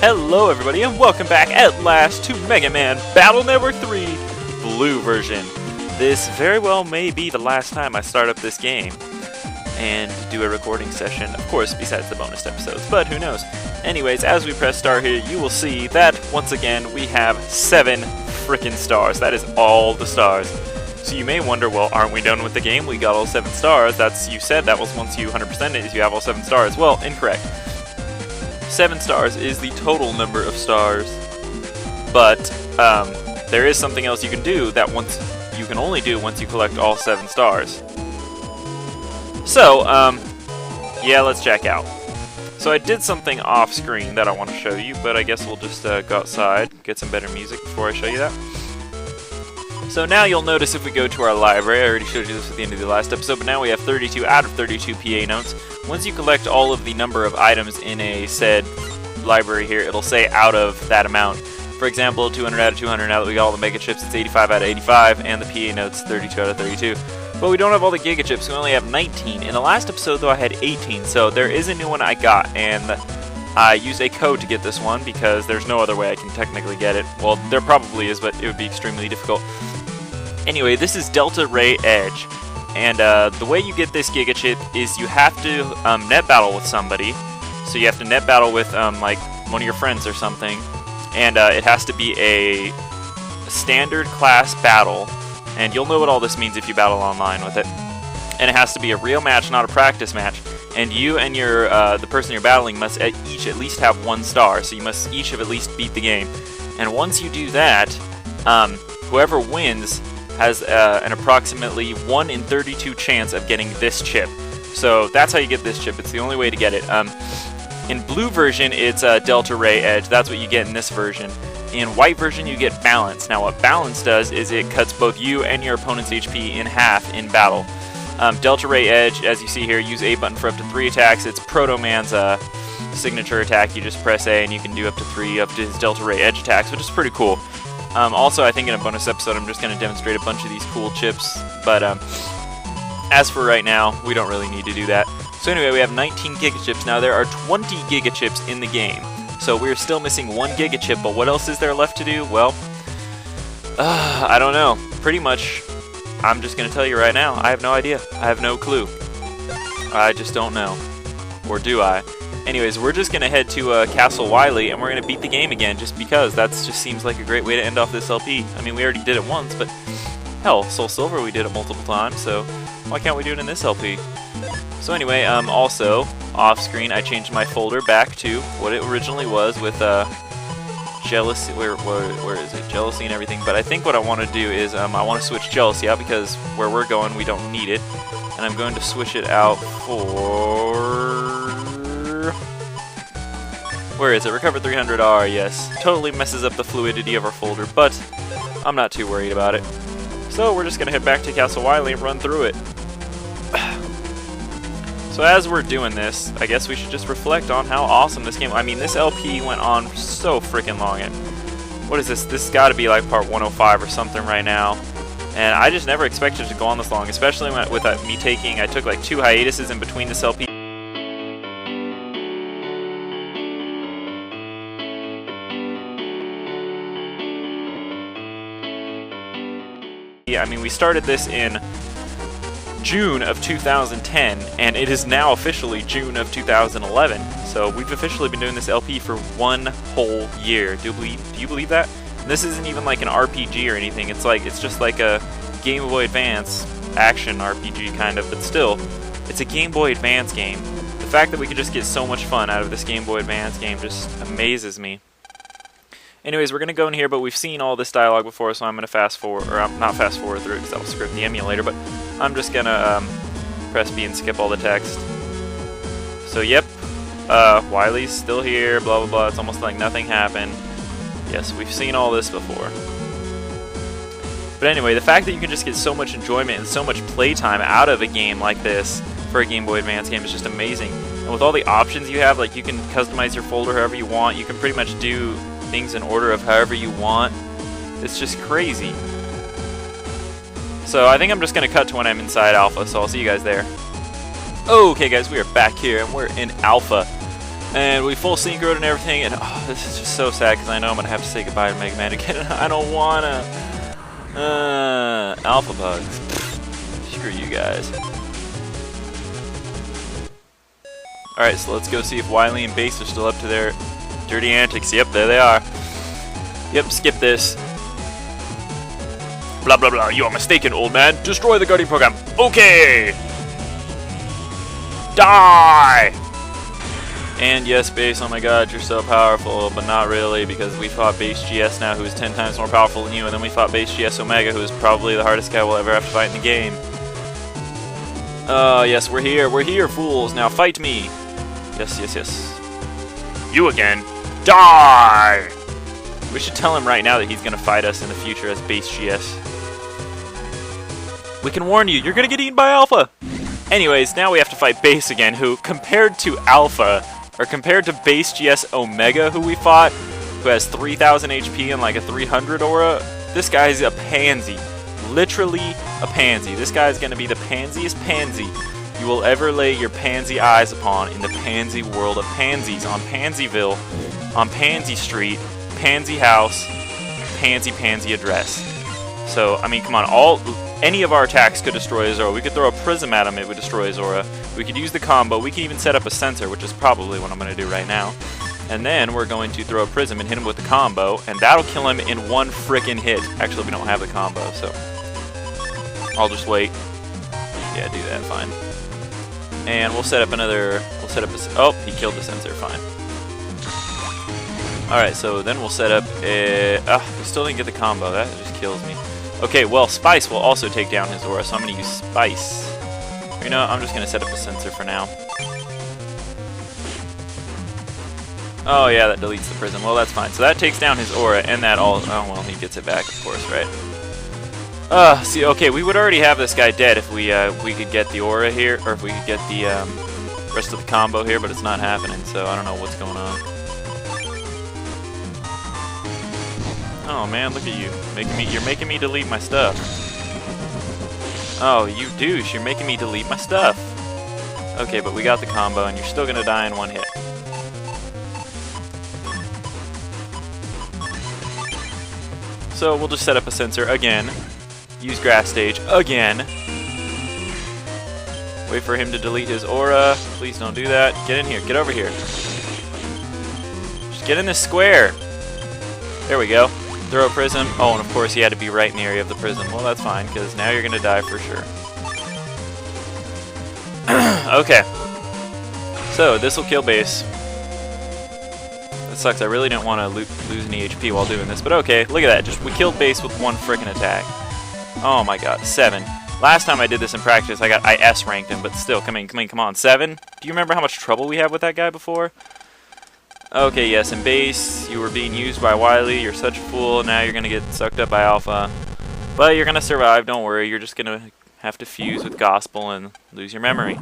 Hello everybody and welcome back at last to Mega Man Battle Network 3 Blue version. This very well may be the last time I start up this game and do a recording session, of course besides the bonus episodes, but who knows. Anyways, as we press start here, you will see that once again we have 7 frickin' stars. That is all the stars. So you may wonder, well, aren't we done with the game? We got all 7 stars. You said that was once you 100% it, you have all 7 stars. Well, incorrect. 7 stars is the total number of stars, but there is something else you can do that you can only do once you collect all 7 stars. So, yeah, let's check out. So I did something off screen that I want to show you, but I guess we'll just go outside, get some better music before I show you that. So now you'll notice if we go to our library, I already showed you this at the end of the last episode, but now we have 32 out of 32 PA notes. Once you collect all of the number of items in a said library here, it'll say out of that amount. For example, 200 out of 200, now that we got all the Mega Chips, it's 85 out of 85, and the PA notes 32 out of 32. But we don't have all the Giga Chips, we only have 19. In the last episode, though, I had 18, so there is a new one I got, and I used a code to get this one because there's no other way I can technically get it. Well, there probably is, but it would be extremely difficult. Anyway, this is Delta Ray Edge, and the way you get this Giga Chip is you have to net battle with somebody. So you have to net battle with like one of your friends or something, and it has to be a standard class battle, and you'll know what all this means if you battle online with it. And it has to be a real match, not a practice match. And you and the person you're battling must each at least have 1 star, so you must each have at least beat the game. And once you do that, whoever wins has an approximately 1 in 32 chance of getting this chip. So that's how you get this chip. It's the only way to get it. In blue version, it's Delta Ray Edge. That's what you get in this version. In white version, you get balance. Now what balance does is it cuts both you and your opponent's HP in half in battle. Delta Ray Edge, as you see here, use A button for up to 3 attacks. It's Proto Man's signature attack. You just press A and you can do up to 3 up to his Delta Ray Edge attacks, which is pretty cool. Also, I think in a bonus episode, I'm just going to demonstrate a bunch of these cool chips, but as for right now, we don't really need to do that. So anyway, we have 19 Giga Chips. Now, there are 20 Giga Chips in the game, so we're still missing 1 Giga Chip, but what else is there left to do? Well, I don't know. Pretty much, I'm just going to tell you right now, I have no idea. I have no clue. I just don't know. Or do I? Anyways, we're just going to head to Castle Wily, and we're going to beat the game again, just because that just seems like a great way to end off this LP. I mean, we already did it once, but hell, Soul Silver we did it multiple times, so why can't we do it in this LP? So anyway, also, off-screen, I changed my folder back to what it originally was with Jealousy, where is it? Jealousy and everything, but I think what I want to do is I want to switch Jealousy out, because where we're going, we don't need it, and I'm going to switch it out for... Where is it? Recover 300R, yes. Totally messes up the fluidity of our folder, but I'm not too worried about it. So we're just going to head back to Castle Wily and run through it. So as we're doing this, I guess we should just reflect on how awesome this game... I mean, this LP went on so freaking long. And what is this? This has got to be like part 105 or something right now. And I just never expected it to go on this long, especially with me I took like 2 hiatuses in between this LP. I mean, we started this in June of 2010, and it is now officially June of 2011. So we've officially been doing this LP for 1 whole year. Do you believe that? And this isn't even like an RPG or anything. It's just like a Game Boy Advance action RPG kind of, but still, it's a Game Boy Advance game. The fact that we could just get so much fun out of this Game Boy Advance game just amazes me. Anyways, we're going to go in here, but we've seen all this dialogue before, so I'm going to fast forward, or I'm not fast forward through it because that'll script the emulator, but I'm just going to press B and skip all the text. So, yep, Wily's still here, blah, blah, blah. It's almost like nothing happened. Yes, we've seen all this before. But anyway, the fact that you can just get so much enjoyment and so much playtime out of a game like this for a Game Boy Advance game is just amazing. And with all the options you have, like you can customize your folder however you want, you can pretty much do things in order of however you want. It's just crazy. So I think I'm just going to cut to when I'm inside Alpha, so I'll see you guys there. Okay guys, we are back here and we're in Alpha. And we full synchroed and everything, and oh, this is just so sad because I know I'm going to have to say goodbye to Mega Man again. I don't want to. Alpha bugs. Screw you guys. Alright, so let's go see if Wily and Bass are still up to their dirty antics. Yep, there they are. Yep, skip this. Blah, blah, blah. You are mistaken, old man. Destroy the guarding program. Okay! Die! And yes, Bass, oh my god, you're so powerful, but not really, because we fought Bass GS now, who is 10 times more powerful than you, and then we fought Bass GS Omega, who is probably the hardest guy we'll ever have to fight in the game. Yes, we're here, fools, now fight me! Yes, yes, yes. You again? Die! We should tell him right now that he's gonna fight us in the future as Bass GS. We can warn you, you're gonna get eaten by Alpha! Anyways, now we have to fight Bass again, who, compared to Alpha, or compared to Bass GS Omega, who we fought, who has 3,000 HP and like a 300 aura, this guy's a pansy. Literally a pansy. This guy's gonna be the pansiest pansy you will ever lay your pansy eyes upon in the pansy world of pansies, on Pansyville, on Pansy Street, Pansy House, Pansy address. So, I mean, come on, any of our attacks could destroy his aura. We could throw a prism at him, it would destroy his aura. We could use the combo. We can even set up a sensor, which is probably what I'm going to do right now. And then we're going to throw a prism and hit him with the combo, and that'll kill him in one frickin' hit. Actually, we don't have the combo, so I'll just wait. Yeah, do that, fine. And we'll set up oh, he killed the sensor, fine. Alright, so then we'll set up we still didn't get the combo. That just kills me. Okay, well, Spice will also take down his aura, so I'm going to use Spice. You know, I'm just going to set up a sensor for now. Oh, yeah, that deletes the prism. Well, that's fine. So that takes down his aura, and that all... Oh, well, he gets it back, of course, right? See, okay, we would already have this guy dead if we could get the aura here, or if we could get the rest of the combo here, but it's not happening, so I don't know what's going on. Oh man, look at you. You're making me delete my stuff. Oh, you douche, you're making me delete my stuff. Okay, but we got the combo and you're still gonna die in one hit. So we'll just set up a sensor again. Use grass stage again. Wait for him to delete his aura. Please don't do that. Get in here, get over here. Just get in this square. There we go. Throw a prism. Oh, and of course he had to be right in the area of the prism. Well, that's fine, because now you're going to die for sure. Okay. So, this will kill Bass. That sucks. I really didn't want to lose any HP while doing this, but okay. Look at that. We killed Bass with one frickin' attack. Oh my god. 7. Last time I did this in practice, I S ranked him, but still, come on. 7? Do you remember how much trouble we had with that guy before? Okay, yes, and Bass, you were being used by Wily, you're such a fool, now you're gonna get sucked up by Alpha. But you're gonna survive, don't worry, you're just gonna have to fuse with Gospel and lose your memory.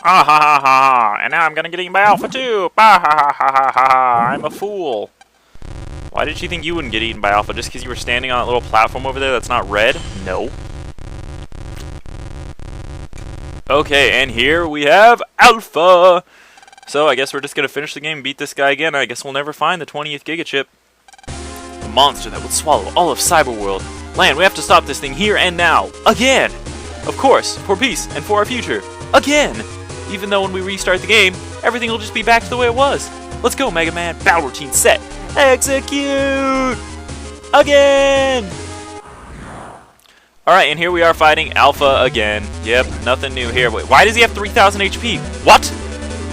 Ah ha ha ha ha, and now I'm gonna get eaten by Alpha too! Bah ha ha ha ha ha, I'm a fool! Why did you think you wouldn't get eaten by Alpha? Just because you were standing on that little platform over there that's not red? No. Okay, and here we have Alpha! So I guess we're just going to finish the game and beat this guy again. I guess we'll never find the 20th Giga Chip. The monster that would swallow all of Cyberworld. Land, we have to stop this thing here and now. Again! Of course, for peace and for our future. Again! Even though when we restart the game, everything will just be back to the way it was. Let's go, Mega Man. Battle routine set. Execute! Again! Alright, and here we are fighting Alpha again. Yep, nothing new here. Wait, why does he have 3,000 HP? What?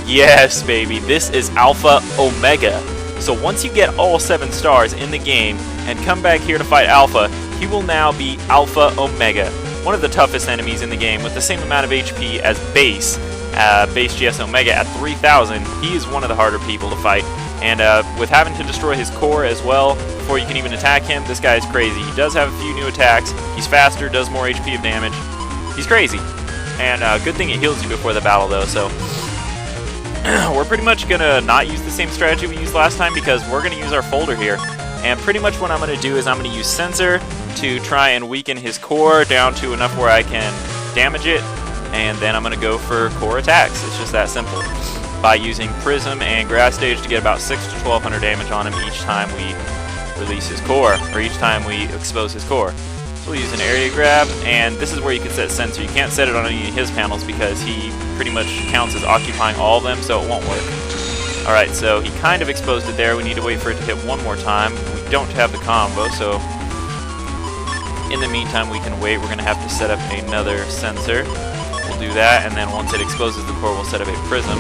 Yes, baby, this is Alpha Omega. So once you get all 7 stars in the game and come back here to fight Alpha, he will now be Alpha Omega. One of the toughest enemies in the game with the same amount of HP as Bass. Bass GS Omega at 3,000. He is one of the harder people to fight. And with having to destroy his core as well before you can even attack him, this guy is crazy. He does have a few new attacks. He's faster, does more HP of damage. He's crazy. And good thing it heals you before the battle though, so... We're pretty much going to not use the same strategy we used last time because we're going to use our folder here. And pretty much what I'm going to do is I'm going to use Sensor to try and weaken his core down to enough where I can damage it. And then I'm going to go for core attacks. It's just that simple. by using Prism and Grass Stage to get about 600 to 1200 damage on him each time we release his core, or each time we expose his core. So we'll use an area grab, and this is where you can set sensor. You can't set it on any of his panels because he pretty much counts as occupying all of them, so it won't work. Alright, so he kind of exposed it there. We need to wait for it to hit one more time. We don't have the combo, so in the meantime we can wait. We're going to have to set up another sensor. We'll do that, and then once it exposes the core, we'll set up a prism.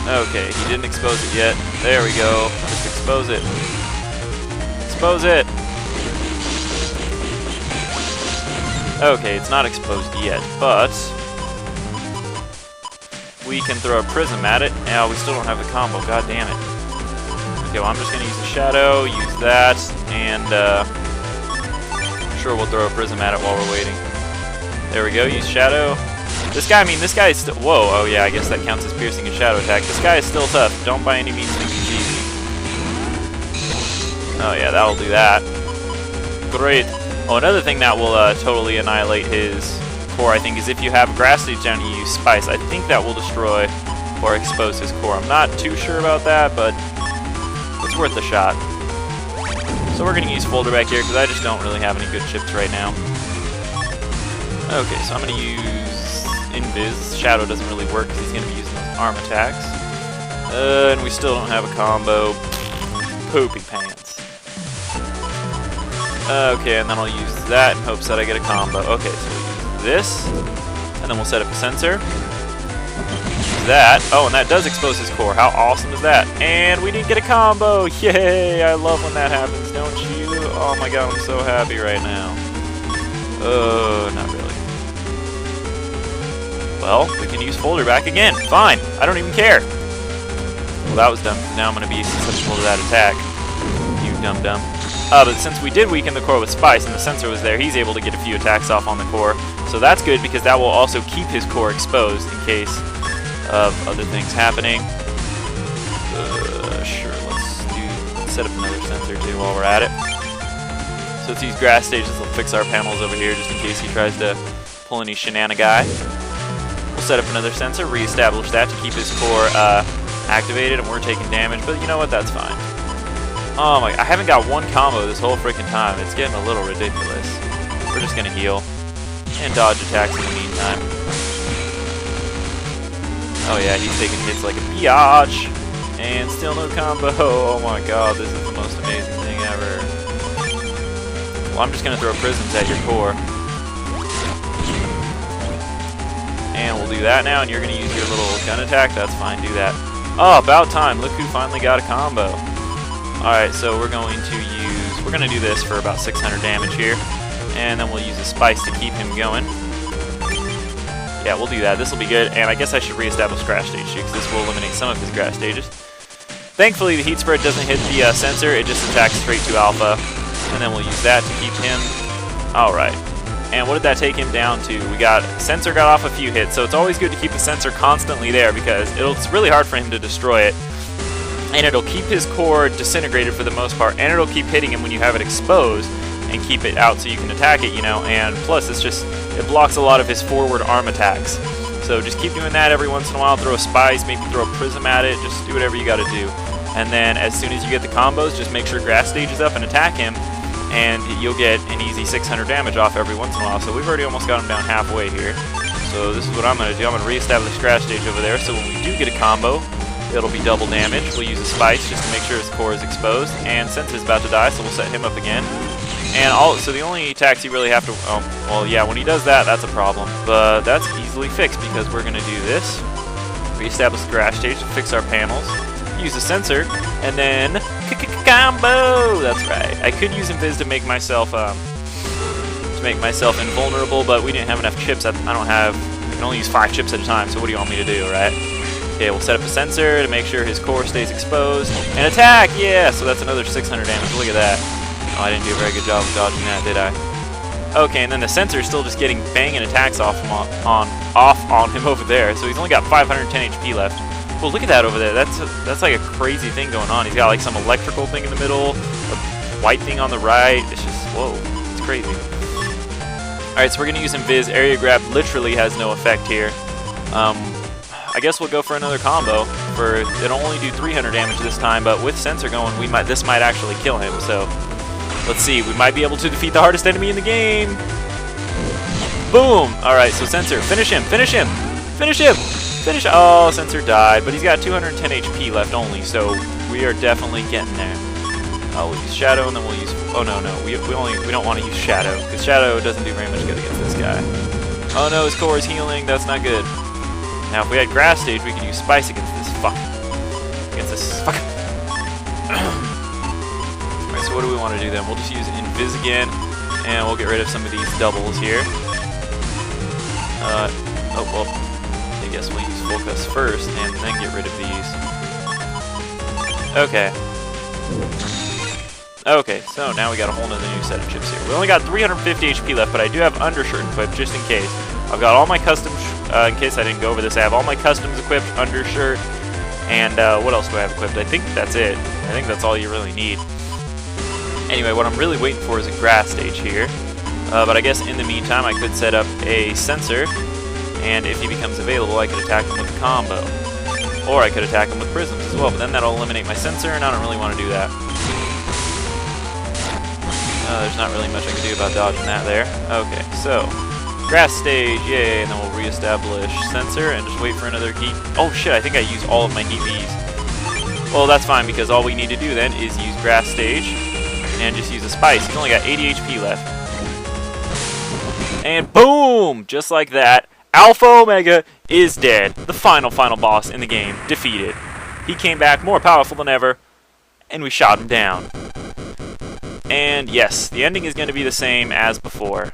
Okay, he didn't expose it yet. There we go. Just expose it. Expose it! Okay, it's not exposed yet, but we can throw a prism at it. Now we still don't have the combo, god damn it. Okay, well I'm just gonna use the shadow, use that, and sure we'll throw a prism at it while we're waiting. There we go, use shadow. This guy is still, whoa, oh yeah, I guess that counts as piercing and shadow attack. This guy is still tough, don't by any means think he's easy. Oh yeah, that'll do that. Great. Oh, another thing that will totally annihilate his core, I think, is if you have Grass Stage down and you use Spice. I think that will destroy or expose his core. I'm not too sure about that, but it's worth a shot. So we're going to use Folder back here because I just don't really have any good chips right now. Okay, so I'm going to use Invis. Shadow doesn't really work because he's going to be using those arm attacks. And we still don't have a combo. Poopy pants. Okay, and then I'll use that in hopes that I get a combo. Okay, so we'll use this, and then we'll set up a sensor. Use that. Oh, and that does expose his core. How awesome is that? And we didn't get a combo! Yay! I love when that happens, don't you? Oh my god, I'm so happy right now. Oh, not really. Well, we can use Folder back again. Fine. I don't even care. Well, that was dumb. Now I'm going to be susceptible to that attack. You dum-dum. But since we did weaken the core with Spice and the sensor was there, he's able to get a few attacks off on the core. So that's good because that will also keep his core exposed in case of other things happening. Sure, let's set up another sensor too while we're at it. So let's use Grass Stage. This will fix our panels over here just in case he tries to pull any shenanigan. We'll set up another sensor, reestablish that to keep his core activated, and we're taking damage, but you know what, that's fine. Oh my, I haven't got one combo this whole freaking time. It's getting a little ridiculous. We're just gonna heal and dodge attacks in the meantime. Oh yeah, he's taking hits like a biatch. And still no combo. Oh my god, this is the most amazing thing ever. Well, I'm just gonna throw prisms at your core. And we'll do that now, and you're gonna use your little gun attack. That's fine, do that. Oh, about time. Look who finally got a combo. Alright, so we're going to do this for about 600 damage here, and then we'll use a Spice to keep him going. Yeah, we'll do that. This will be good, and I guess I should reestablish Grass Stage too, because this will eliminate some of his Grass Stages. Thankfully, the Heat Spread doesn't hit the sensor, it just attacks straight to Alpha, and then we'll use that to keep him. Alright, and what did that take him down to? Sensor got off a few hits, so it's always good to keep the sensor constantly there, because it's really hard for him to destroy it. And it'll keep his core disintegrated for the most part, and it'll keep hitting him when you have it exposed, and keep it out so you can attack it, you know, and plus it blocks a lot of his forward arm attacks. So just keep doing that every once in a while, throw a Spice, maybe throw a Prism at it, just do whatever you gotta do. And then as soon as you get the combos, just make sure Grass Stage is up and attack him, and you'll get an easy 600 damage off every once in a while. So we've already almost got him down halfway here. So this is what I'm gonna do, I'm gonna reestablish Grass Stage over there, so when we do get a combo, it'll be double damage. We'll use a Spice just to make sure his core is exposed, and Sensor's about to die, so we'll set him up again. And so the only attacks you really have to, well yeah, when he does that, that's a problem. But that's easily fixed because we're going to do this. Reestablish the Grass Stage to fix our panels. Use a sensor, and then combo! That's right. I could use Invis to make myself invulnerable, but we didn't have enough chips. I can only use 5 chips at a time, so what do you want me to do, right? Okay, we'll set up a sensor to make sure his core stays exposed. And attack! Yeah! So that's another 600 damage. Look at that. Oh, I didn't do a very good job of dodging that, did I? Okay, and then the sensor is still just getting banging attacks off on him over there. So he's only got 510 HP left. Well, look at that over there. That's like a crazy thing going on. He's got like some electrical thing in the middle, a white thing on the right. It's just, whoa, it's crazy. Alright, so we're going to use Invis. Area Grab literally has no effect here. I guess we'll go for another combo. It'll only do 300 damage this time, but with Sensor going, this might actually kill him. So let's see. We might be able to defeat the hardest enemy in the game. Boom! All right, so Sensor, finish him! Finish him! Finish him! Finish! Oh, Sensor died, but he's got 210 HP left only, so we are definitely getting there. We'll use Shadow, and then we'll use... Oh, no. We don't want to use Shadow, because Shadow doesn't do very much good against this guy. Oh, no, his core is healing. That's not good. Now, if we had Grass Stage, we could use Spice against this fuck. Alright, so what do we want to do then? We'll just use Invis again, and we'll get rid of some of these doubles here. Oh, well, I guess we'll use Focus first, and then get rid of these. Okay, so now we got a whole nother new set of chips here. We only got 350 HP left, but I do have Undershirt equipped, just in case. I've got all my customs, in case I didn't go over this, I have all my customs equipped, Undershirt, and what else do I have equipped? I think that's it. I think that's all you really need. Anyway, what I'm really waiting for is a Grass Stage here. But I guess in the meantime, I could set up a Sensor, and if he becomes available, I could attack him with a combo. Or I could attack him with Prisms as well, but then that'll eliminate my Sensor, and I don't really want to do that. There's not really much I can do about dodging that there. Okay, so Grass Stage, yay, and then we'll reestablish Sensor and just wait for another heat. Oh shit, I think I used all of my Heat Vs. Well, that's fine, because all we need to do then is use Grass Stage and just use a Spice. He's only got 80 HP left. And boom! Just like that, Alpha Omega is dead. The final boss in the game, defeated. He came back more powerful than ever, and we shot him down. And yes, the ending is going to be the same as before.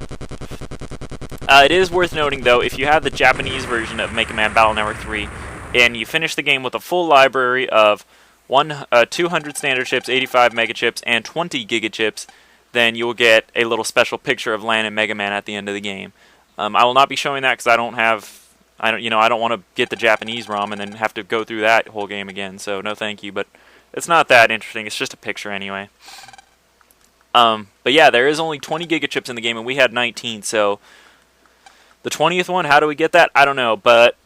It is worth noting, though, if you have the Japanese version of Megaman Battle Network 3, and you finish the game with a full library of 200 standard chips, 85 mega chips, and 20 giga chips, then you will get a little special picture of Lan and Megaman at the end of the game. I will not be showing that because I don't want to get the Japanese ROM and then have to go through that whole game again. So no, thank you. But it's not that interesting. It's just a picture anyway. But yeah, there is only 20 giga chips in the game, and we had 19. So the 20th one, how do we get that? I don't know, but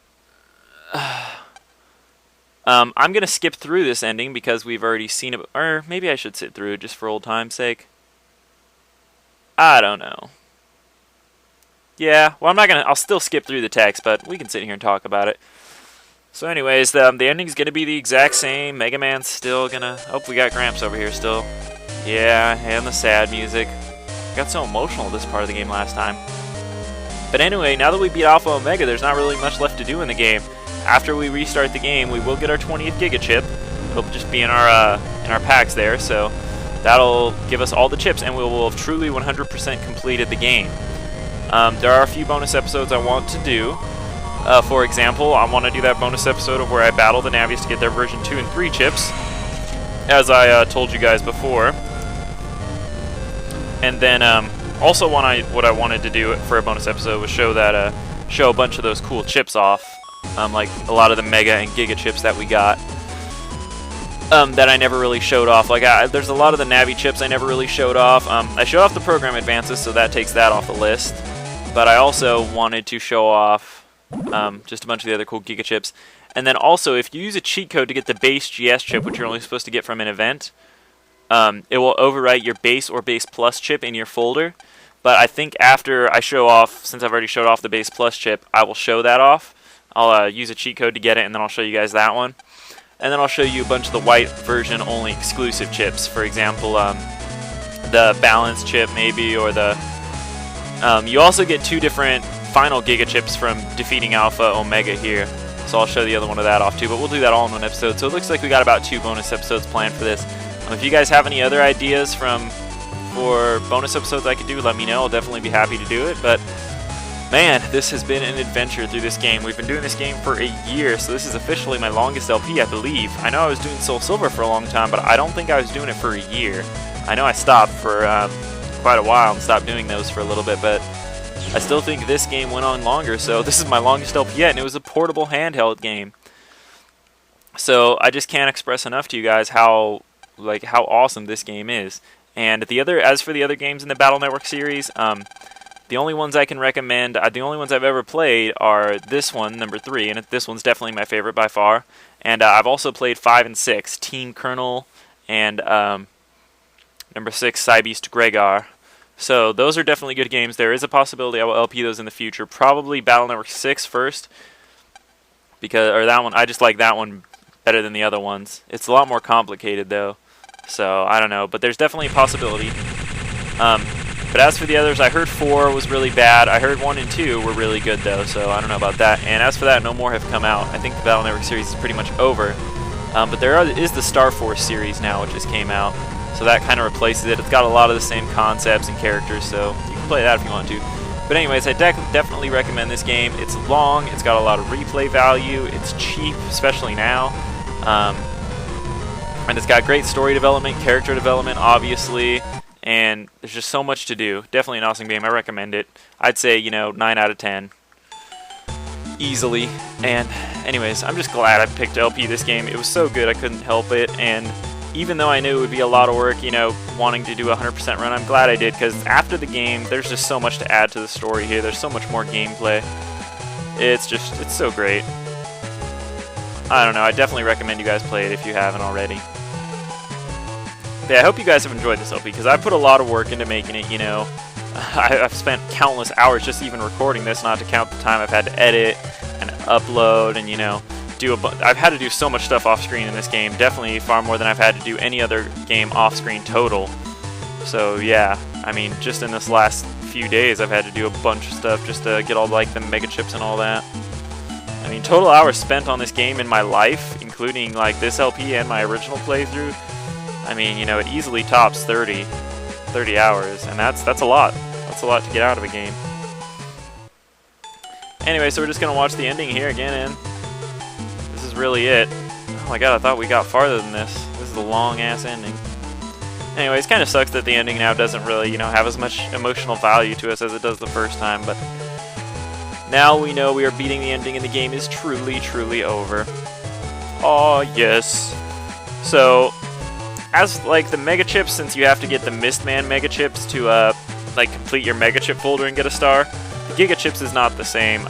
I'm gonna skip through this ending because we've already seen it. Or maybe I should sit through it just for old time's sake. I don't know. Yeah, well, I'll still skip through the text, but we can sit here and talk about it. So anyways, the ending's gonna be the exact same. Mega Man's still gonna... Oh, we got Gramps over here still. Yeah, and the sad music. Got so emotional this part of the game last time. But anyway, now that we beat Alpha Omega, there's not really much left to do in the game. After we restart the game, we will get our 20th Giga Chip. It'll just be in our packs there, so that'll give us all the chips, and we will have truly 100% completed the game. There are a few bonus episodes I want to do. For example, I want to do that bonus episode of where I battle the Navies to get their version 2 and 3 chips, as I told you guys before. And then also what I wanted to do for a bonus episode was show a bunch of those cool chips off, like a lot of the Mega and Giga chips that we got. That I never really showed off. Like there's a lot of the Navi chips I never really showed off. I showed off the program advances, so that takes that off the list. But I also wanted to show off just a bunch of the other cool Giga chips. And then also, if you use a cheat code to get the base GS chip, which you're only supposed to get from an event, it will overwrite your base or base plus chip in your folder. But I think after I show off, since I've already showed off the base plus chip, I will show that off. I'll use a cheat code to get it, and then I'll show you guys that one. And then I'll show you a bunch of the white version only exclusive chips. For example, the balance chip maybe, or the... you also get 2 different final Giga chips from defeating Alpha Omega here. So I'll show the other one of that off too, but we'll do that all in one episode. So it looks like we got about 2 bonus episodes planned for this. If you guys have any other ideas for bonus episodes I could do, let me know. I'll definitely be happy to do it. But man, this has been an adventure through this game. We've been doing this game for a year, so this is officially my longest LP, I believe. I know I was doing Soul Silver for a long time, but I don't think I was doing it for a year. I know I stopped for quite a while and stopped doing those for a little bit, but I still think this game went on longer, so this is my longest LP yet, and it was a portable handheld game. So I just can't express enough to you guys how awesome this game is. And as for the other games in the Battle Network series, The only ones I can recommend, the only ones I've ever played are this one, number 3, and this one's definitely my favorite by far. And I've also played 5 and 6, Teen Colonel and number 6, Cybeast Gregar. So those are definitely good games. There is a possibility I will LP those in the future. Probably Battle Network 6 first, or that one. I just like that one better than the other ones. It's a lot more complicated though, so I don't know. But there's definitely a possibility. But as for the others, I heard 4 was really bad. I heard 1 and 2 were really good though, so I don't know about that. And as for that, no more have come out. I think the Battle Network series is pretty much over. But there is the Star Force series now, which just came out. So that kind of replaces it. It's got a lot of the same concepts and characters, so you can play that if you want to. But anyways, I definitely recommend this game. It's long, it's got a lot of replay value, it's cheap, especially now. And it's got great story development, character development, obviously. And there's just so much to do. Definitely an awesome game. I recommend it. I'd say, 9 out of 10. Easily. And anyways, I'm just glad I picked LP this game. It was so good I couldn't help it. And even though I knew it would be a lot of work, wanting to do a 100% run, I'm glad I did. Because after the game, there's just so much to add to the story here. There's so much more gameplay. It's so great. I don't know. I definitely recommend you guys play it if you haven't already. But yeah, I hope you guys have enjoyed this LP, because I put a lot of work into making it, I've spent countless hours just even recording this, not to count the time I've had to edit and upload and, I've had to do so much stuff off screen in this game, definitely far more than I've had to do any other game off screen total. So yeah, I mean, just in this last few days I've had to do a bunch of stuff just to get all the mega chips and all that. I mean, total hours spent on this game in my life, including this LP and my original playthrough, I mean, it easily tops 30 hours, and that's a lot. That's a lot to get out of a game. Anyway, so we're just gonna watch the ending here again, and this is really it. Oh my god, I thought we got farther than this. This is a long-ass ending. Anyways, kind of sucks that the ending now doesn't really, have as much emotional value to us as it does the first time, but now we know we are beating the ending and the game is truly, truly over. Oh yes. So, as the mega chips, since you have to get the Mistman mega chips to complete your mega chip folder and get a star, the giga chips is not the same.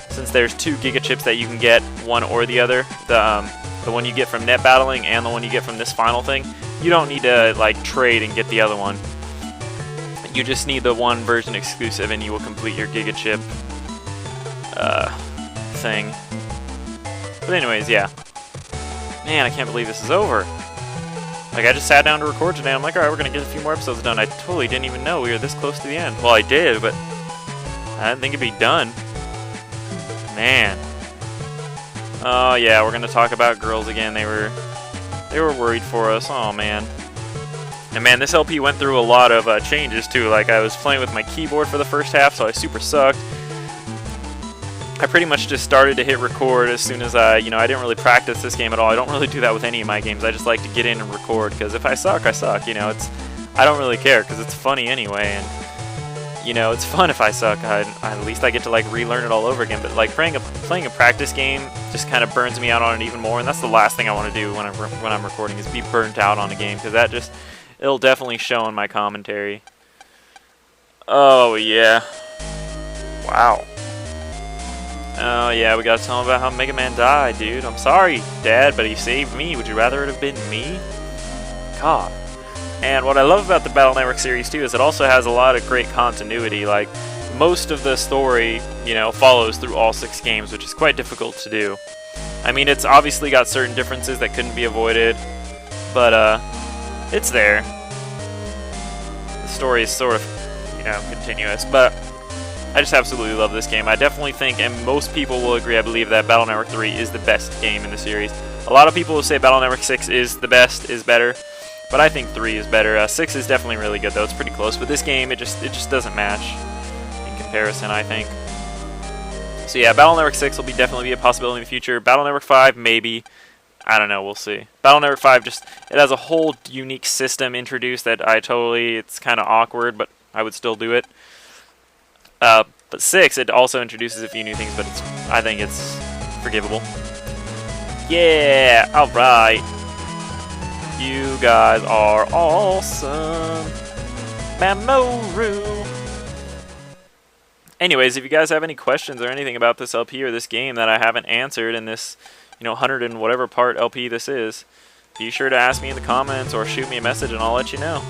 Since there's 2 giga chips that you can get, one or the other, the one you get from net battling and the one you get from this final thing, you don't need to trade and get the other one. You just need the one version exclusive, and you will complete your giga chip thing. But anyways, yeah. Man, I can't believe this is over. I just sat down to record today. I'm like, alright, we're going to get a few more episodes done. I totally didn't even know we were this close to the end. Well, I did, but I didn't think it'd be done. Man. Oh, yeah, we're going to talk about girls again. They were worried for us. Oh, man. And, man, this LP went through a lot of changes, too. I was playing with my keyboard for the first half, so I super sucked. I pretty much just started to hit record as soon as I didn't really practice this game at all. I don't really do that with any of my games. I just like to get in and record, because if I suck, I suck. I don't really care, because it's funny anyway, and it's fun if I suck. At least I get to relearn it all over again. But playing a practice game just kind of burns me out on it even more, and that's the last thing I want to do when I'm recording, is be burnt out on a game, because it'll definitely show in my commentary. Oh yeah, wow. Oh yeah, we gotta tell him about how Megaman died, dude. I'm sorry, Dad, but he saved me. Would you rather it have been me? God. And what I love about the Battle Network series too is it also has a lot of great continuity. Most of the story, follows through all 6 games, which is quite difficult to do. I mean, it's obviously got certain differences that couldn't be avoided, but it's there. The story is sort of, continuous, but I just absolutely love this game. I definitely think, and most people will agree, I believe, that Battle Network 3 is the best game in the series. A lot of people will say Battle Network 6 is the best, is better, but I think 3 is better. 6 is definitely really good, though. It's pretty close, but this game, it just doesn't match in comparison, I think. So yeah, Battle Network 6 will definitely be a possibility in the future. Battle Network 5, maybe. I don't know, we'll see. Battle Network 5 it has a whole unique system introduced that it's kind of awkward, but I would still do it. But 6, it also introduces a few new things, but I think it's forgivable. Yeah, alright. You guys are awesome. Mamoru. Anyways, if you guys have any questions or anything about this LP or this game that I haven't answered in this, 100 and whatever part LP this is, be sure to ask me in the comments or shoot me a message and I'll let you know.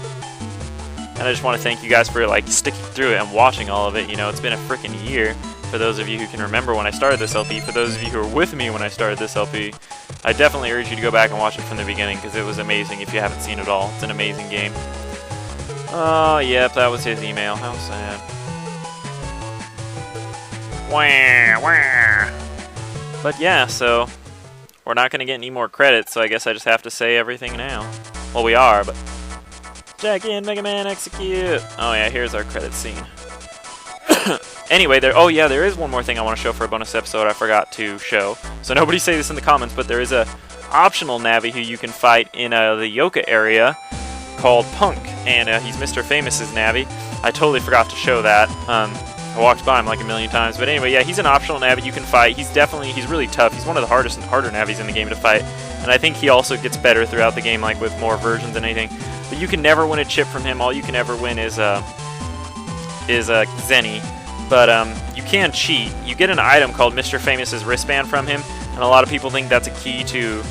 And I just want to thank you guys for like sticking through it and watching all of it. It's been a freaking year. For those of you who can remember when I started this LP, for those of you who were with me when I started this LP, I definitely urge you to go back and watch it from the beginning because it was amazing if you haven't seen it all. It's an amazing game. Oh, yep, that was his email. How sad. Wah, wah. But yeah, so we're not going to get any more credits, so I guess I just have to say everything now. Well, we are, but... Jack in, Megaman, execute! Oh yeah, here's our credit scene. Anyway, there is one more thing I want to show for a bonus episode I forgot to show. So nobody say this in the comments, but there is a optional Navi who you can fight in the Yoka area called Punk, and he's Mr. Famous's Navi. I totally forgot to show that. I walked by him like a million times, but anyway, yeah, he's an optional Navi you can fight. He's really tough. He's one of the harder Navis in the game to fight, and I think he also gets better throughout the game, like with more versions and anything. But you can never win a chip from him. All you can ever win is Zenny. But you can cheat. You get an item called Mr. Famous's wristband from him, and a lot of people think that's a key to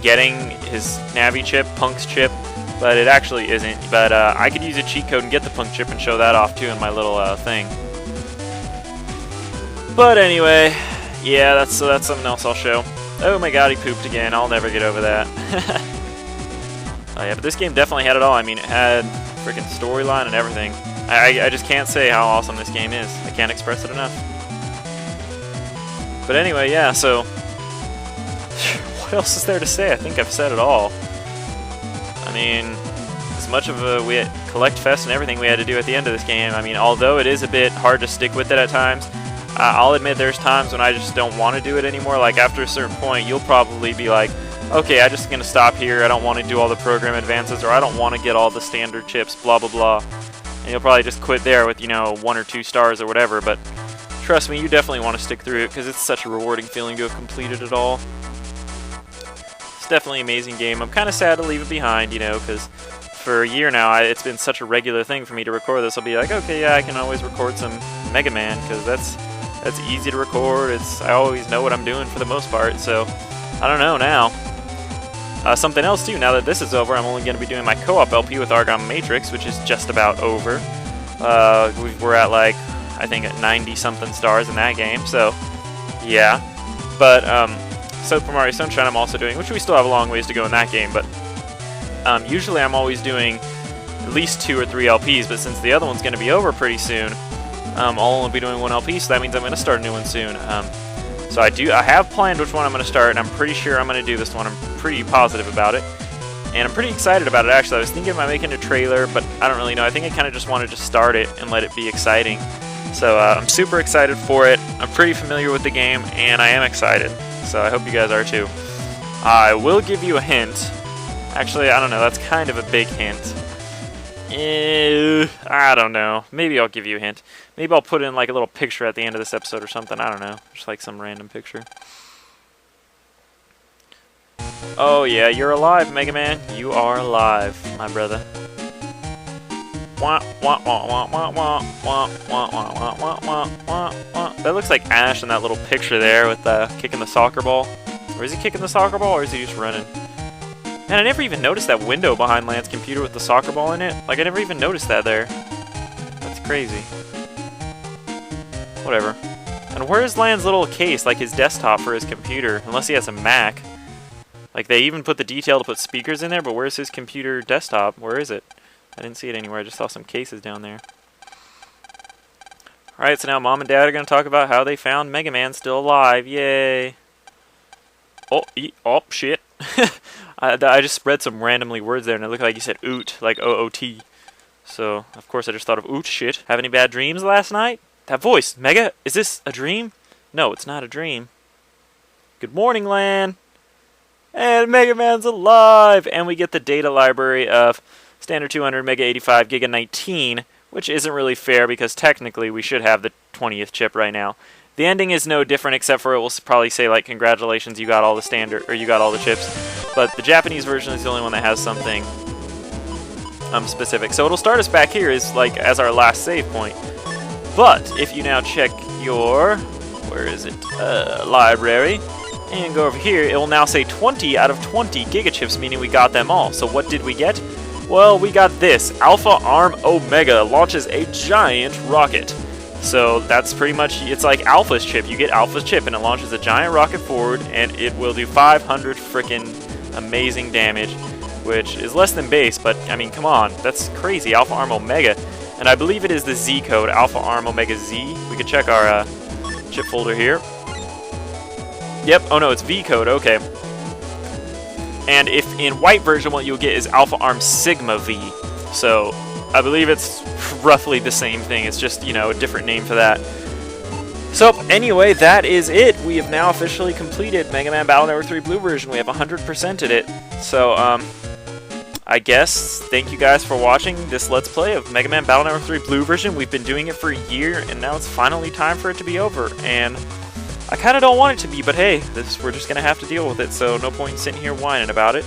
getting his Navi chip, Punk's chip, but it actually isn't. But I could use a cheat code and get the Punk chip and show that off too in my little thing. But anyway, yeah, that's something else I'll show. Oh my god, he pooped again. I'll never get over that. Oh yeah, but this game definitely had it all. I mean, it had freaking storyline and everything. I just can't say how awesome this game is. I can't express it enough. But anyway, yeah, so... what else is there to say? I think I've said it all. I mean, as much of a collect fest and everything we had to do at the end of this game, I mean, although it is a bit hard to stick with it at times, I'll admit there's times when I just don't want to do it anymore. Like, after a certain point, you'll probably be like, okay, I'm just going to stop here. I don't want to do all the program advances, or I don't want to get all the standard chips, blah, blah, blah. And you'll probably just quit there with, 1 or 2 stars or whatever. But trust me, you definitely want to stick through it because it's such a rewarding feeling to have completed it all. It's definitely an amazing game. I'm kind of sad to leave it behind, because for a year now, it's been such a regular thing for me to record this. I'll be like, okay, yeah, I can always record some Mega Man because that's easy to record. I always know what I'm doing for the most part, so I don't know now. Something else too, now that this is over, I'm only going to be doing my co-op LP with Argon Matrix, which is just about over. We're at like, I think at 90-something stars in that game, so yeah. But Super Mario Sunshine I'm also doing, which we still have a long ways to go in that game, but usually I'm always doing at least 2 or 3 LPs, but since the other one's going to be over pretty soon, I'll only be doing 1 LP, so that means I'm going to start a new one soon. So I have planned which one I'm going to start, and I'm pretty sure I'm going to do this one. I'm pretty positive about it, and I'm pretty excited about it, actually. I was thinking about making a trailer, but I don't really know. I think I kind of just wanted to start it and let it be exciting. So I'm super excited for it. I'm pretty familiar with the game, and I am excited. So I hope you guys are too. I will give you a hint. Actually, I don't know. That's kind of a big hint. I don't know. Maybe I'll give you a hint. Maybe I'll put in like a little picture at the end of this episode or something. I don't know. Just like some random picture. Oh yeah, you're alive, Mega Man. You are alive, my brother. That looks like Ash in that little picture there with kicking the soccer ball. Or is he kicking the soccer ball, or is he just running? Man, I never even noticed that window behind Lance's computer with the soccer ball in it. Like, I never even noticed that there. That's crazy. Whatever. And where's Lance's little case, like his desktop for his computer? Unless he has a Mac. Like, they even put the detail to put speakers in there, but where's his computer desktop? Where is it? I didn't see it anywhere. I just saw some cases down there. Alright, so now Mom and Dad are going to talk about how they found Mega Man still alive. Yay! Oh, shit. I just read some randomly words there, and it looked like you said oot, like O-O-T. So, of course, I just thought of oot shit. Have any bad dreams last night? That voice, Mega, is this a dream? No, it's not a dream. Good morning, Lan. And Mega Man's alive! And we get the data library of standard 200, Mega 85, Giga 19, which isn't really fair because technically we should have the 20th chip right now. The ending is no different except for it will probably say like, congratulations, you got all the standard, or you got all the chips. But the Japanese version is the only one that has something specific. So it'll start us back here as like as our last save point. But if you now check your, where is it, library, and go over here, it will now say 20 out of 20 gigachips, meaning we got them all. So what did we get? Well, we got this. Alpha Arm Omega launches a giant rocket. So that's pretty much, it's like Alpha's chip. You get Alpha's chip and it launches a giant rocket forward and it will do 500 frickin' amazing damage, which is less than base, but I mean, come on, that's crazy. Alpha Arm Omega. And I believe it is the Z code, Alpha Arm Omega Z. We could check our chip folder here. Yep, oh no, it's V code, okay. And if in white version, what you'll get is Alpha Arm Sigma V. So I believe it's roughly the same thing. It's just, you know, a different name for that. So anyway, that is it. We have now officially completed Mega Man Battle Network 3 Blue version. We have 100%ed it. So, I guess, thank you guys for watching this Let's Play of Mega Man Battle Network 3 Blue version. We've been doing it for a year, and now it's finally time for it to be over. And I kind of don't want it to be, but hey, we're just going to have to deal with it, so no point in sitting here whining about it.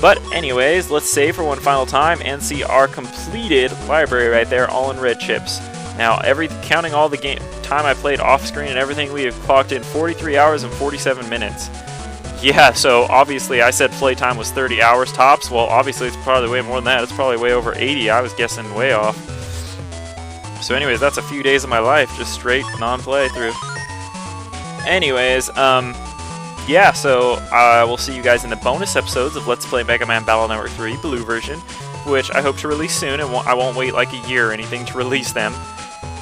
But anyways, let's save for one final time and see our completed library right there, all in red chips. Now, counting all the time I played off screen and everything, we have clocked in 43 hours and 47 minutes. Yeah, so obviously I said playtime was 30 hours tops. Well, obviously it's probably way more than that. It's probably way over 80. I was guessing way off. So anyways, that's a few days of my life, just straight non-play through. Anyways, yeah, so I will see you guys in the bonus episodes of Let's Play Mega Man Battle Network 3 Blue version, which I hope to release soon, and I won't wait like a year or anything to release them.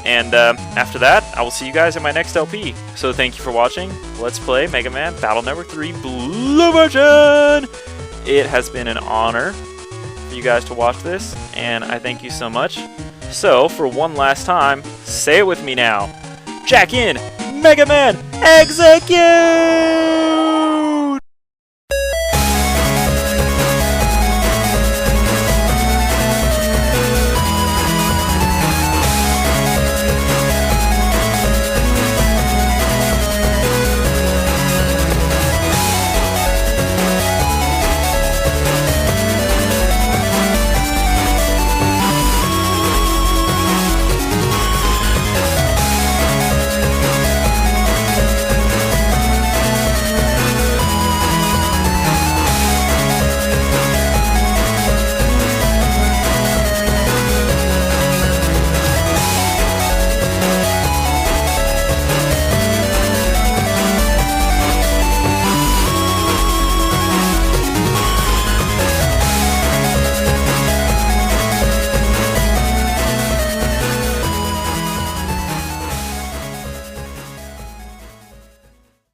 And after that, I will see you guys in my next LP. So thank you for watching Let's Play Mega Man Battle Network 3 Blue version! It has been an honor for you guys to watch this, and I thank you so much. So, for one last time, say it with me now. Jack in, Mega Man, execute!